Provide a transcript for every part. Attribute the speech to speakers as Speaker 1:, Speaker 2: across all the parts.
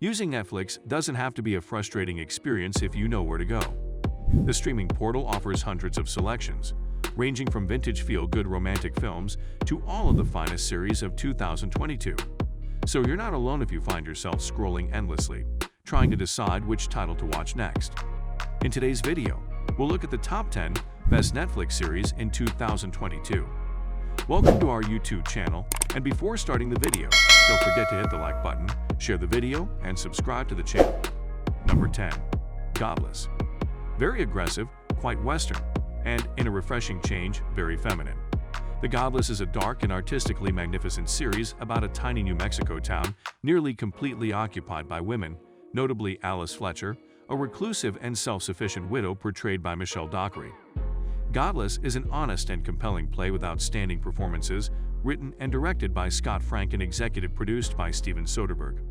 Speaker 1: Using Netflix doesn't have to be a frustrating experience if you know where to go. The streaming portal offers hundreds of selections, ranging from vintage feel-good romantic films to all of the finest series of 2022. So you're not alone if you find yourself scrolling endlessly, trying to decide which title to watch next. In today's video, we'll look at the top 10 best Netflix series in 2022. Welcome to our YouTube channel, and before starting the video, don't forget to hit the like button, share the video, and subscribe to the channel. Number 10. Godless. Very aggressive, quite Western, and, in a refreshing change, very feminine. The Godless is a dark and artistically magnificent series about a tiny New Mexico town nearly completely occupied by women, notably Alice Fletcher, a reclusive and self-sufficient widow portrayed by Michelle Dockery. Godless is an honest and compelling play with outstanding performances, written and directed by Scott Frank and executive produced by Steven Soderbergh.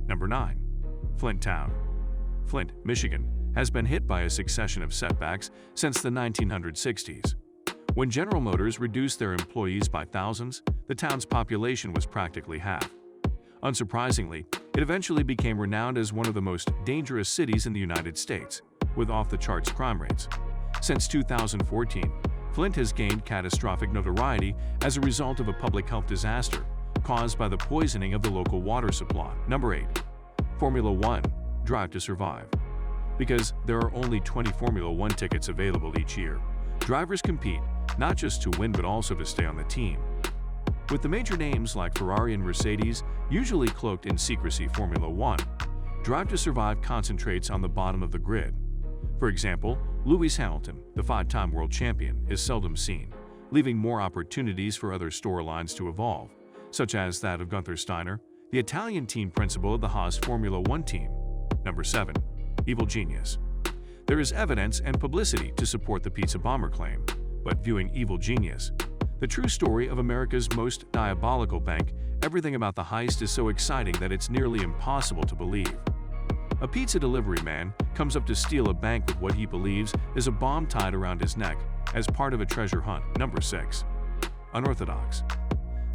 Speaker 1: Number 9. Flint Town. Flint, Michigan, has been hit by a succession of setbacks since the 1960s. When General Motors reduced their employees by thousands, the town's population was practically half. Unsurprisingly, it eventually became renowned as one of the most dangerous cities in the United States, with off-the-charts crime rates. Since 2014, Flint has gained catastrophic notoriety as a result of a public health disaster caused by the poisoning of the local water supply. Number 8. Formula One – Drive to Survive. Because there are only 20 Formula One tickets available each year, drivers compete not just to win but also to stay on the team. With the major names like Ferrari and Mercedes usually cloaked in secrecy, Formula One – Drive to Survive concentrates on the bottom of the grid. For example, Lewis Hamilton, the 5-time world champion, is seldom seen, leaving more opportunities for other storylines to evolve, such as that of Gunther Steiner, the Italian team principal of the Haas Formula One team. Number 7. Evil Genius. There is evidence and publicity to support the pizza bomber claim, but viewing Evil Genius, the true story of America's most diabolical bank, everything about the heist is so exciting that it's nearly impossible to believe. A pizza delivery man comes up to steal a bank with what he believes is a bomb tied around his neck as part of a treasure hunt. Number 6. Unorthodox.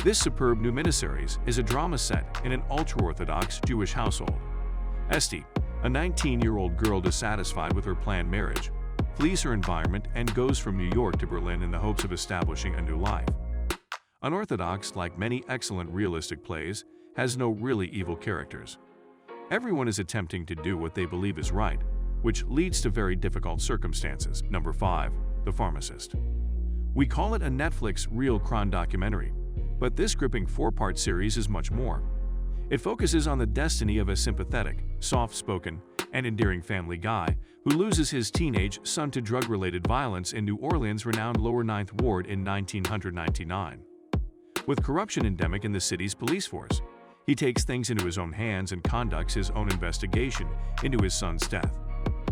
Speaker 1: This superb new miniseries is a drama set in an ultra-Orthodox Jewish household. Esti, a 19-year-old girl dissatisfied with her planned marriage, flees her environment and goes from New York to Berlin in the hopes of establishing a new life. Unorthodox, like many excellent realistic plays, has no really evil characters. Everyone is attempting to do what they believe is right, which leads to very difficult circumstances. Number 5. The Pharmacist. We call it a Netflix real crime documentary, but this gripping 4-part series is much more. It focuses on the destiny of a sympathetic, soft-spoken, and endearing family guy who loses his teenage son to drug-related violence in New Orleans' renowned Lower Ninth Ward in 1999. With corruption endemic in the city's police force, he takes things into his own hands and conducts his own investigation into his son's death.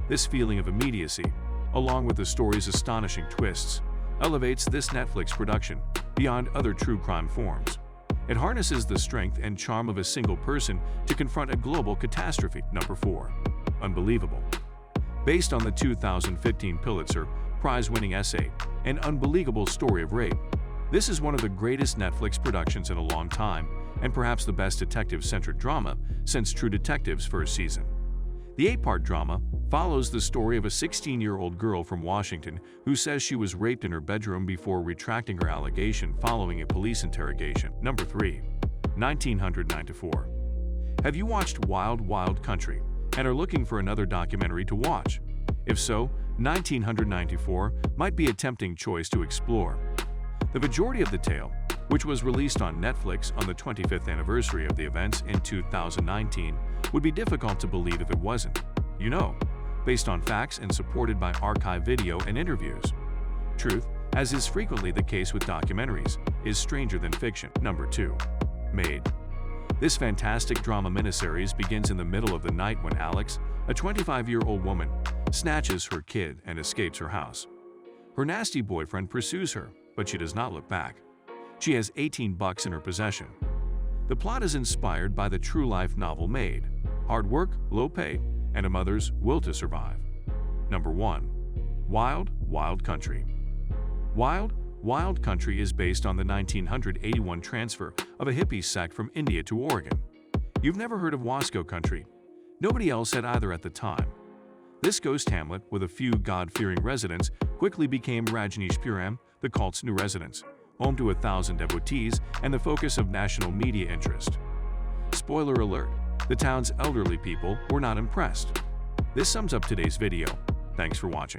Speaker 1: This feeling of immediacy, along with the story's astonishing twists, elevates this Netflix production beyond other true crime forms. It harnesses the strength and charm of a single person to confront a global catastrophe. Number 4. Unbelievable. Based on the 2015 Pulitzer Prize-winning essay, An Unbelievable Story of Rape, this is one of the greatest Netflix productions in a long time, and perhaps the best detective-centric drama since True Detective's first season. The 8-part drama follows the story of a 16-year-old girl from Washington who says she was raped in her bedroom before retracting her allegation following a police interrogation. Number 3. 1994. Have you watched Wild Wild Country and are looking for another documentary to watch? If so, 1994 might be a tempting choice to explore. The majority of the tale, which was released on Netflix on the 25th anniversary of the events in 2019, would be difficult to believe if it wasn't. You know, based on facts and supported by archive video and interviews. Truth, as is frequently the case with documentaries, is stranger than fiction. Number 2. Made. This fantastic drama miniseries begins in the middle of the night when Alex, a 25-year-old woman, snatches her kid and escapes her house. Her nasty boyfriend pursues her, but she does not look back. She has $18 in her possession. The plot is inspired by the true-life novel Made: hard work, low pay, and a mother's will to survive. Number 1. Wild Wild Country. Wild Wild Country is based on the 1981 transfer of a hippie sect from India to Oregon. You've never heard of Wasco Country. Nobody else had either at the time. This ghost hamlet, with a few God-fearing residents, quickly became Rajneeshpuram, the cult's new residence, home to 1,000 devotees and the focus of national media interest. Spoiler alert, the town's elderly people were not impressed. This sums up today's video. Thanks for watching.